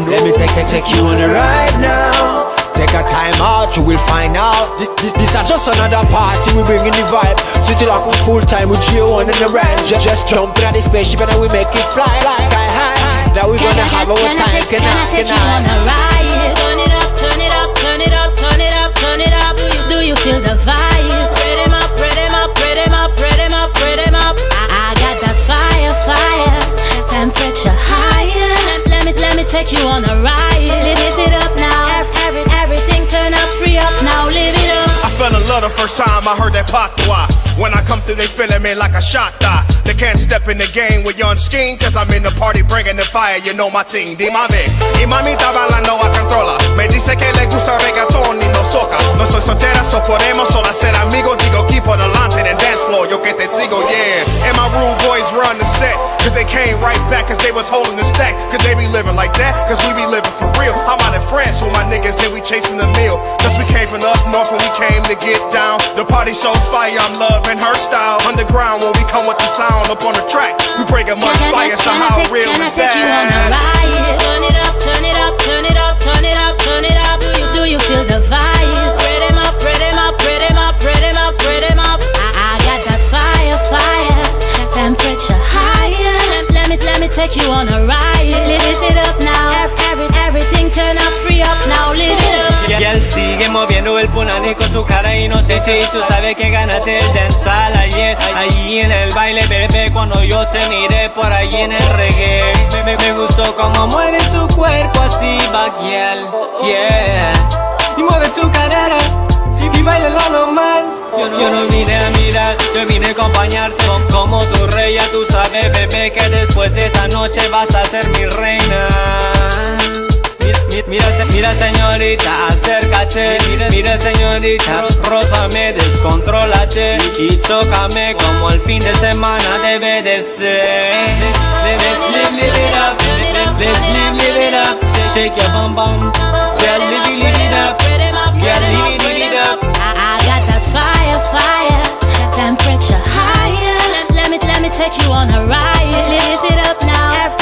Let me take you on a ride now. Take a time out, you will find out. This is just another party, we bringing the vibe. City lock with full time with J1 and the range. Just jump in at the spaceship and then we make it fly sky high. Now we gonna have our time. Can I take you on a ride? Turn it up, turn it up, turn it up, turn it up, turn it up. Do you feel the vibe? Spread him up, spread him up, spread him up, spread him up, spread him up. I got that fire, temperature higher. Let me take you on a ride. Lift it up now. Everything turn up, free up now, live it up. I fell in love the first time I heard that patois. When I come through, they feeling me like a shot. They can't step in the game with young skin, cause I'm in the party bringing the fire, you know my team. Dime, y mamita bailando a controla. Me dice que le gusta reggaetón y no soca. No soy soltera, so podemos solo ser amigos. Digo, keep on delante en el dance floor, yo que te sigo, yeah. And my rude boys run the set, cause they came right back, cause they was holding the stack. Cause they be living like that, cause we be living for real. I'm out in France with my niggas and we chasing the meal. Cause we came from the up north when we came to get down. The party so fire, I'm loving her style. Underground when we come with the sound up on the track. We breaking much fire, so how real is that? Turn it up, turn it up, turn it up, turn it up, turn it up. Do you feel the vibe? Spread them up, spread them up, spread them up, spread them up, spread them up. I got that fire, fire, temperature higher. Let me take you on a ride. Lift it up now. Everything turn up, free up now. Lift it up. Y él sigue moviendo el punani con tu cara inocente. Y tú sabes que ganaste el dancehall ayer. Allí en el baile, bebé, cuando yo te miré por allí en el reggae. Me gustó como mueves tu cuerpo así, baguiel, yeah. Y mueve tu cadera y baila lo normal. Yo no vine a mirar, yo vine a acompañarte. Como tu rey, ya tú sabes, bebé, que después de esa noche vas a ser mi reina. Mira señorita, acércate. Mira señorita, rózame, descontrólate. Y tócame como el fin de semana debe de ser. Let's live it up, let's live it up. Shake your bum bum, yeah, live it up, yeah, live it up. I got that fire, fire, temperature higher. Let me take you on a ride. Lift it up now.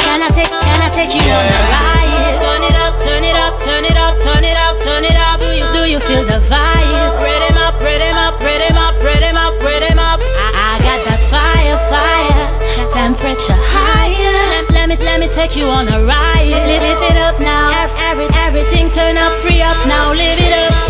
Can I take you on a ride? Turn it up, turn it up, turn it up, turn it up, turn it up. Do you feel the vibe? Spread them up, spread them up, spread them up, spread them up, spread them up. I got that fire, fire, temperature higher. Let me take you on a ride. Lift it up now. Everything turn up, free up now. Live it up.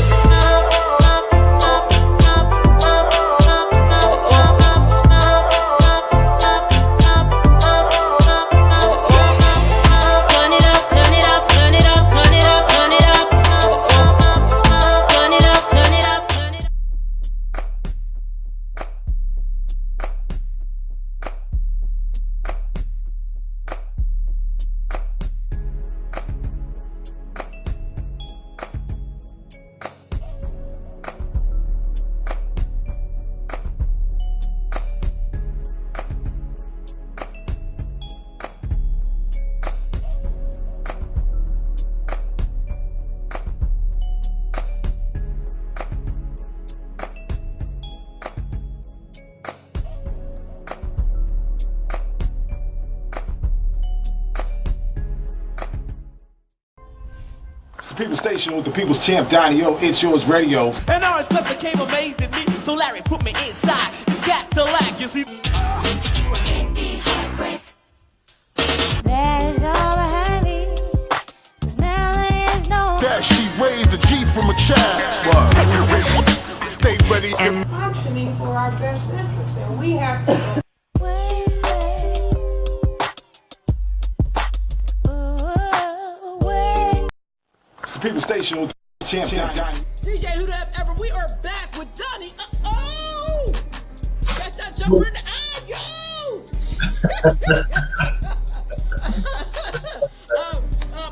People's Station with the People's Champ, Donni-Oh, It's Yours Radio. And orange pepper came amazed at me, so Larry put me inside. It's got to lack, you see. There's all behind me, 'cause now there is no. That she raised the G from a child. Stay ready and functioning for our best interest, and we have to. The People's Station with the Champ, Donni. DJ Who That Ever, we are back with Donni-Oh! Got that jumper in the eye, yo!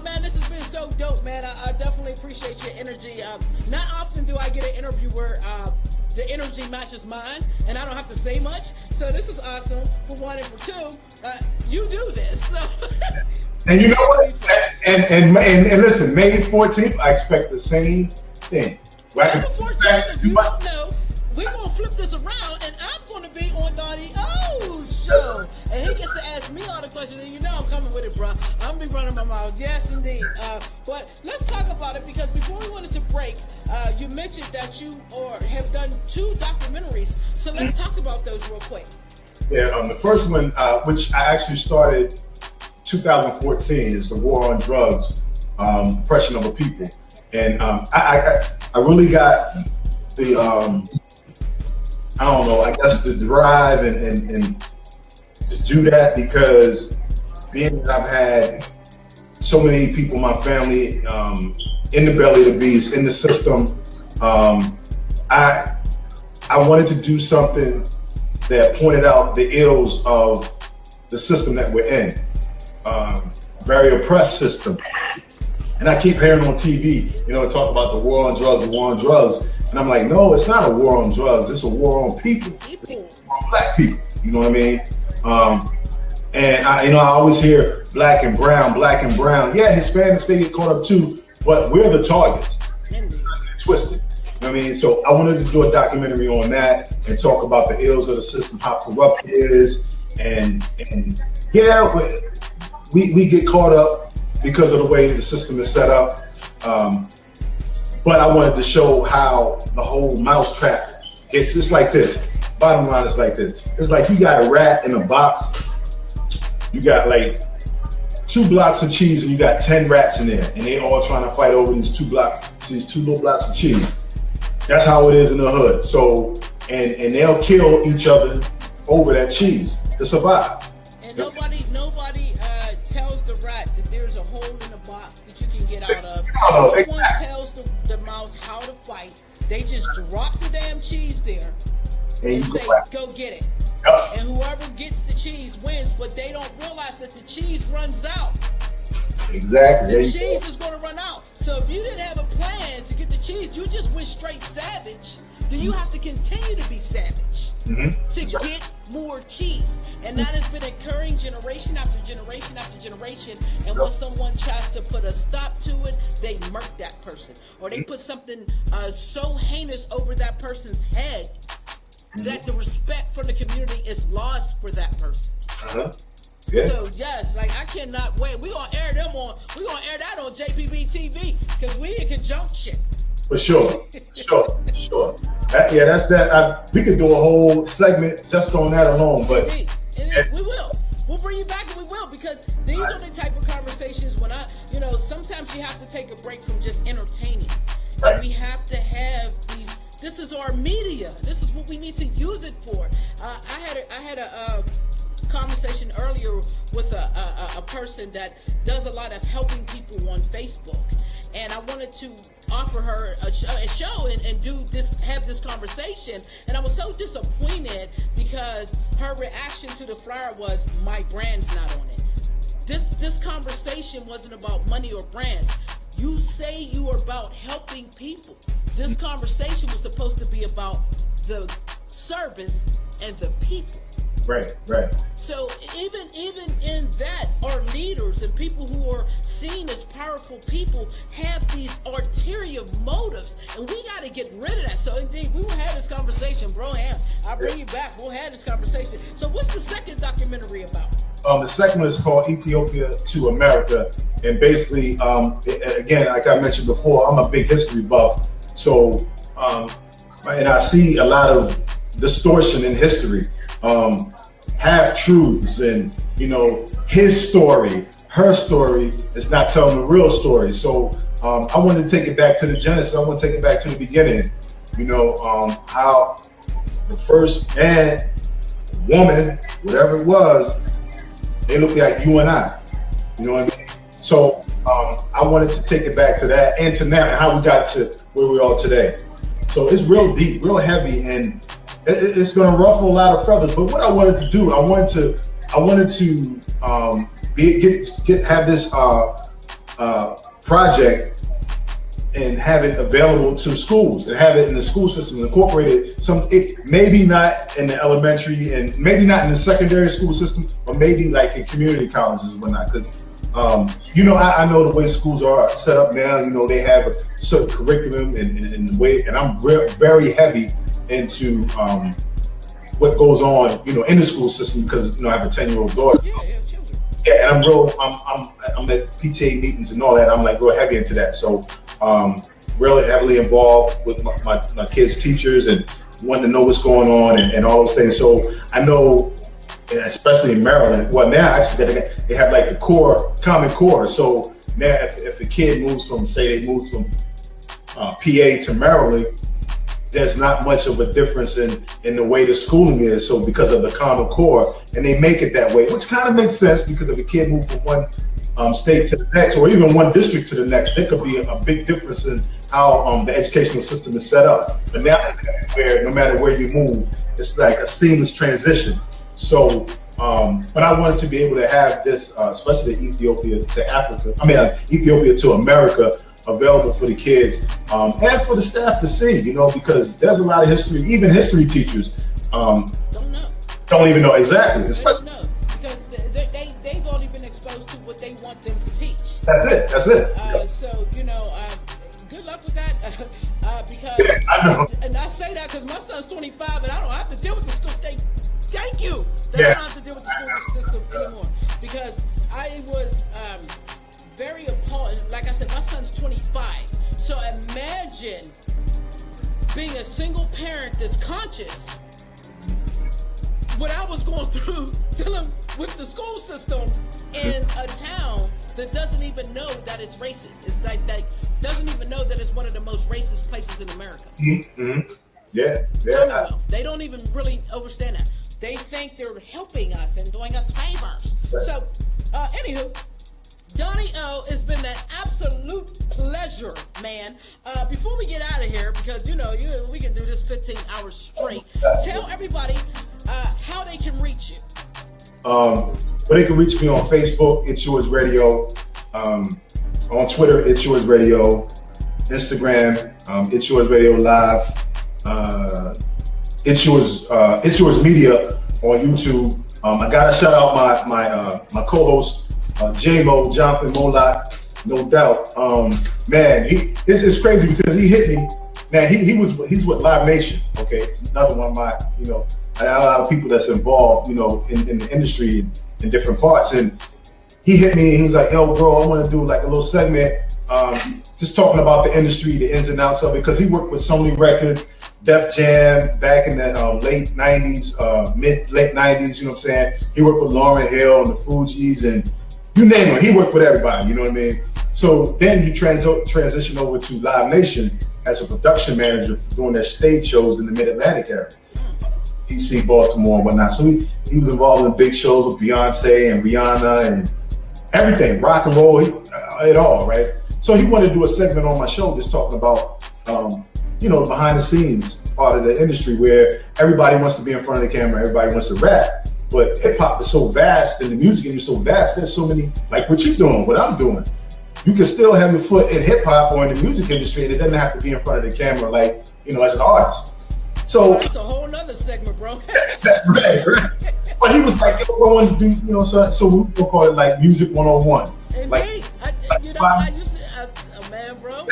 Man, this has been so dope, man. I definitely appreciate your energy. Not often do I get an interview where the energy matches mine, and I don't have to say much. So this is awesome, for one, and for two, you do this, so... And you know what? And listen, May 14th, I expect the same thing. May 14th, if you don't know, we're going to flip this around, and I'm going to be on Donni-Oh's show. And he gets to ask me all the questions, and you know I'm coming with it, bro. I'm going to be running my mouth. Yes, indeed. But let's talk about it, because before we wanted to break, you mentioned that you have done 2 documentaries. So let's talk about those real quick. Yeah, the first one, which I actually started 2014, is the War on Drugs, oppression of the people. And I really got the, I don't know, I guess the drive and to do that, because being that I've had so many people in my family in the belly of the beast, in the system, I wanted to do something that pointed out the ills of the system that we're in. Very oppressed system. And I keep hearing on TV, talk about the war on drugs, And I'm like, no, it's not a war on drugs. It's a war on people. On black people. You know what I mean? And I always hear black and brown. Yeah, Hispanics, they get caught up too, but we're the targets. Twisted. You know what I mean? So I wanted to do a documentary on that and talk about the ills of the system, how corrupt it is, and yeah, we get caught up because of the way the system is set up. But I wanted to show how the whole mousetrap, it's just like this. Bottom line is like this. It's like you got a rat in a box. You got like 2 blocks of cheese and you got 10 rats in there, and they all trying to fight over these 2 little blocks of cheese. That's how it is in the hood. So, and they'll kill each other over that cheese to survive. And nobody tells the rat that there's a hole in the box that you can get out of. No one tells the mouse how to fight. They just drop the damn cheese there and say, go get it. Yep. And whoever gets the cheese wins, but they don't realize that the cheese runs out. Exactly. The cheese is going to run out. So if you didn't have a plan to get the cheese, you just went straight savage, then you have to continue to be savage to get more cheese. And that has been occurring generation after generation after generation. And when someone tries to put a stop to it, they murk that person. Or they put something so heinous over that person's head that the respect for the community is lost for that person. Yeah. So yes, like I cannot wait. We're gonna air that on JPB TV because we in conjunction. For sure. That's that. We could do a whole segment just on that alone, but we will. We'll bring you back and we will, because these are the type of conversations when sometimes you have to take a break from just entertaining. Right. And we have to have these. This is our media. This is what we need to use it for. I had a conversation earlier with a person that does a lot of helping people on Facebook, and I wanted to offer her a show and have this conversation, and I was so disappointed because her reaction to the flyer was, my brand's not on it. This conversation wasn't about money or brands. You say you are about helping people. This conversation was supposed to be about the service and the people. Right. So even in that, our leaders and people who are seen as powerful people have these ulterior motives, and we got to get rid of that. So indeed, we will have this conversation, bro. I'll bring you back. We'll have this conversation. So what's the second documentary about? The second one is called Ethiopia to America, and basically, again, like I mentioned before, I'm a big history buff. So, and I see a lot of distortion in history. Half truths, and his story, her story is not telling the real story. So I wanted to take it back to the genesis. I want to take it back to the beginning. How the first man, woman, whatever it was, they look like you and I. You know what I mean? So I wanted to take it back to that and to now, and how we got to where we are today. So it's real deep, real heavy, and it's going to ruffle a lot of feathers. But what I wanted to do, I wanted to have this project and have it available to schools and have it in the school system, incorporated maybe not in the elementary and maybe not in the secondary school system, but maybe like in community colleges and whatnot. Because I know the way schools are set up now. They have a certain curriculum and the way, and I'm very heavy into what goes on, in the school system, because I have a 10-year-old daughter. Yeah, and I'm at PTA meetings and all that. I'm like real heavy into that. So really heavily involved with my kids' teachers and wanting to know what's going on and all those things. So I know, and especially in Maryland, well now actually they have like the common core. So now if the kid moves from, say they move from PA to Maryland, there's not much of a difference in the way the schooling is. So because of the Common Core, and they make it that way, which kind of makes sense, because if a kid moved from one state to the next, or even one district to the next. There could be a big difference in how the educational system is set up. But now, where no matter where you move, it's like a seamless transition. So, but I wanted to be able to have this, especially Ethiopia to Africa. Ethiopia to America, available for the kids and for the staff to see. Because there's a lot of history. Even history teachers don't even know exactly. They don't know because they've only been exposed to what they want them to teach. That's it. So good luck with that. Because I know. And I say that because my son's 25 and I don't have to deal with the school. Thank you. They don't have to deal with the school system anymore because I was very appalled. Like I said, my son's 25. So imagine being a single parent that's conscious. What I was going through dealing with the school system in a town that doesn't even know that it's racist. It's like that doesn't even know that it's one of the most racist places in America. Mm-hmm. Yeah. They don't even really understand that. They think they're helping us and doing us favors. Right. So, anywho, Donni-Oh, it's been an absolute pleasure, man. Before we get out of here, because we can do this 15 hours straight. Tell everybody how they can reach you. Well, they can reach me on Facebook, It's Yours Radio. On Twitter, It's Yours Radio. Instagram, It's Yours Radio Live. It's Yours Media on YouTube. I gotta shout out my co-host J-Mo, Jonathan Molot, no doubt. Man, it's crazy because he hit me. Man, he's with Live Nation. Okay, it's another one of my I got a lot of people that's involved in the industry in different parts, and he hit me and he was like, "Yo, bro, I want to do like a little segment, just talking about the industry, the ins and outs of it," because he worked with Sony Records, Def Jam back in the late 90s, late 90s, you know what I'm saying? He worked with Lauryn Hill and the Fugees and you name it, he worked with everybody, you know what I mean? So then he transitioned over to Live Nation as a production manager for doing their stage shows in the Mid-Atlantic area, DC, Baltimore and whatnot. So he was involved in big shows with Beyonce and Rihanna and everything, rock and roll, it all, right? So he wanted to do a segment on my show just talking about behind the scenes part of the industry where everybody wants to be in front of the camera, everybody wants to rap, but hip hop is so vast and the music industry is so vast. There's so many, like what you're doing, what I'm doing. You can still have your foot in hip hop or in the music industry and it doesn't have to be in front of the camera like, as an artist. So that's a whole nother segment, bro. right. But he was like, I want to do, so we'll call it like Music 101. Indeed. Man, bro.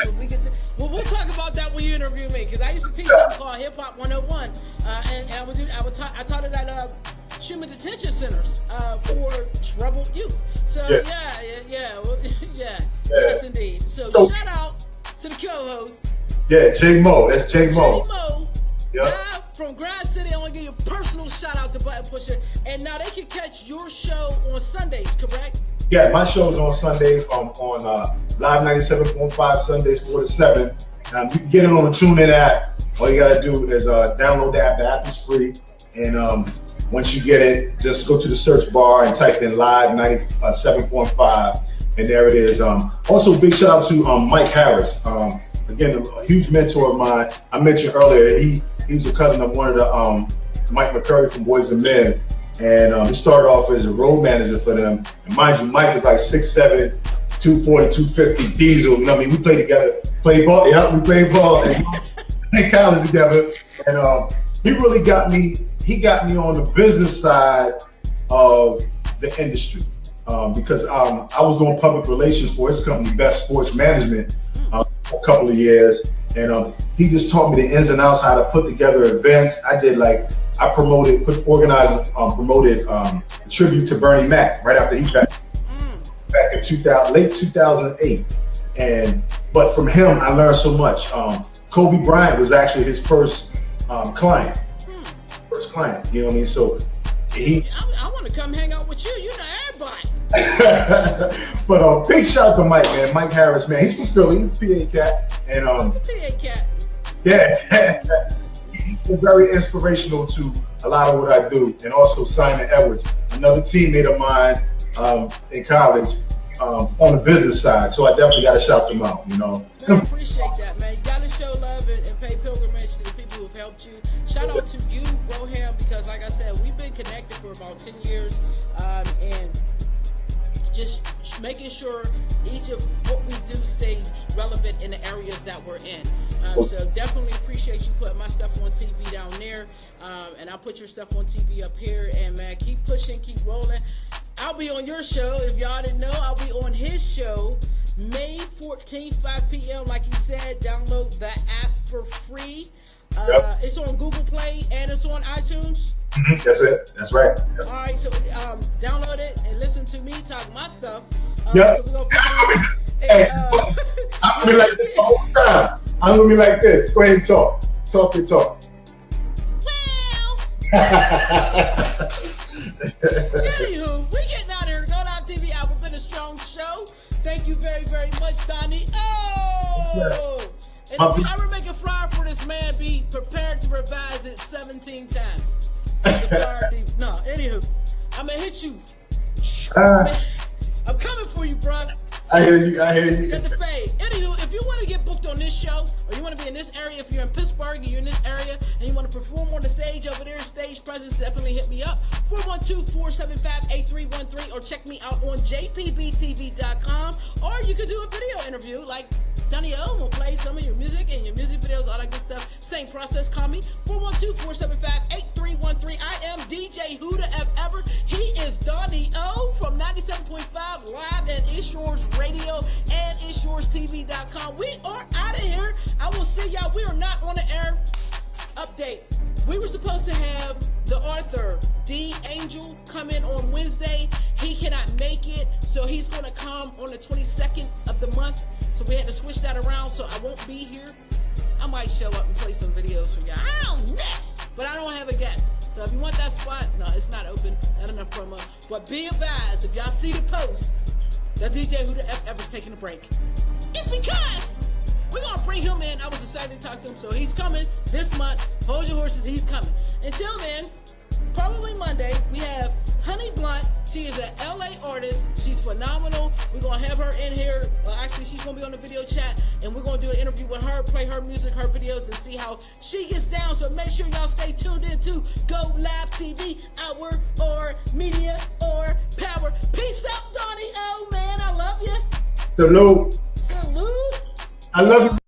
We'll talk about that when you interview me, because I used to teach something called Hip Hop 101, and I taught it at Schumann Detention Centers for troubled youth. So yes, indeed. So shout out to the co-host. Yeah, J-Mo. That's J-Mo. J-Mo. Yep. From Grind City, I want to give you a personal shout out to Button Pusher. And now they can catch your show on Sundays, correct? Yeah, my show's on Sundays on Live 97.5 Sundays 4 to 7. You can get it on the TuneIn app. All you gotta do is download the app. The app is free. And once you get it, just go to the search bar and type in Live 97.5, and there it is. Also, big shout out to Mike Harris. Again, a huge mentor of mine. I mentioned earlier, he was a cousin of one of the Mike McCurry from Boys and Men. And he started off as a road manager for them. And mind you, Mike was like 6'7", 240, 250 diesel. We played together, played ball. Yeah, we played ball and played college together. And he really got me. He got me on the business side of the industry because I was doing public relations for his company, Best Sports Management, for a couple of years. And he just taught me the ins and outs, how to put together events. I promoted a tribute to Bernie Mac right after he passed back in late 2008. But from him, I learned so much. Kobe Bryant was actually his first client. You know what I mean? So I want to come hang out with you. You know everybody. But big shout out to Mike, man. Mike Harris, man. He's from Philly. He's a PA cat. And yeah. He's been very inspirational to a lot of what I do. And also Simon Edwards, another teammate of mine in college. on the business side. So I definitely got to shout them out, you know. Man, I appreciate that, man. You got to show love and pay pilgrimage to the people who have helped you. Shout out to you, Broham, because like I said, we've been connected for about 10 years, and just making sure each of what we do stays relevant in the areas that we're in. So definitely appreciate you putting my stuff on TV down there, and I'll put your stuff on TV up here. And man, keep pushing, keep rolling. I'll be on your show. If y'all didn't know, I'll be on his show May 14th, 5 p.m. Like you said, download the app for free. It's on Google Play and it's on iTunes. That's it. That's right. All right, so download it and listen to me talk my stuff. Yeah. So I'm gonna be like this the whole time. I'm gonna be like this. Go ahead and talk. Talk your talk. Anywho, we getting out of here. GoLiveTvHour has been a strong show. Thank you very, very much, Donni-Oh. And if you ever make a flyer for this man, be prepared to revise it 17 times. No, anywho, I'm gonna hit you. I'm coming for you, bro. I hear you. I hear you. Get the fade. Anywho, if you want to get booked on this show, or you want to be in this area, if you're in Pittsburgh and you're in this area, and you want to perform on the stage over there, stage presence, definitely hit me up. 412-475-8313, or check me out on jpbtv.com, or you could do a video interview like Donni-Oh will play some of your music and your music videos, all that good stuff. Same process. Call me 412-475-8313. I am DJ Who the F Ever. He is Donni-Oh from 97.5 Live and It's Yours Radio and It's Yours TV.com. We are out of here. I will see y'all. We are not on the air. Update. We were supposed to have the Arthur D. Angel come in on Wednesday. He cannot make it, so he's going to come on the 22nd of the month. So we had to switch that around, so I won't be here. I might show up and play some videos for y'all. I don't know, but I don't have a guest. So if you want that spot, no, it's not open. Not enough promo. But be advised, if y'all see the post, that DJ Who the F Ever's taking a break. It's because we're going to bring him in. I was excited to talk to him, so he's coming this month. Hold your horses, he's coming. Until then, probably Monday, we have Honey Blunt. She is an LA artist. She's phenomenal. We're going to have her in here. Actually, she's going to be on the video chat, and we're going to do an interview with her, play her music, her videos, and see how she gets down. So make sure y'all stay tuned in to GoLiveTvHour or Media or Power. Peace out, Donni-Oh, man. I love you. Salute. Salute. I love you.